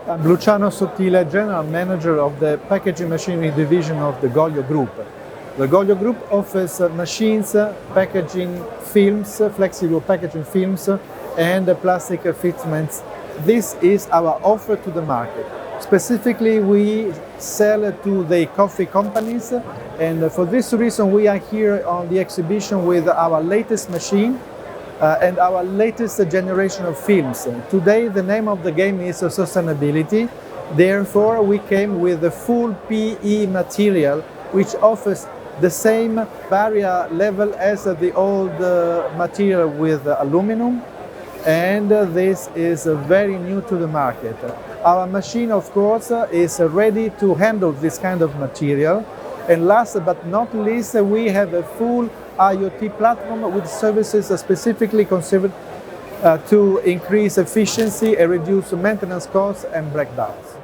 I'm Luciano Sottile, General Manager of the Packaging Machinery Division of the Goglio Group. The Goglio Group offers machines, packaging films, flexible packaging films, and plastic fitments. This is our offer to the market. Specifically, we sell to the coffee companies, and for this reason we are here on the exhibition with our latest machine and our latest generation of films. Today the name of the game is sustainability. Therefore we came with the full PE material, which offers the same barrier level as the old material with aluminum, and this is very new to the market. Our machine, of course, is ready to handle this kind of material. And last but not least, we have a full IoT platform with services specifically conceived to increase efficiency and reduce maintenance costs and breakdowns.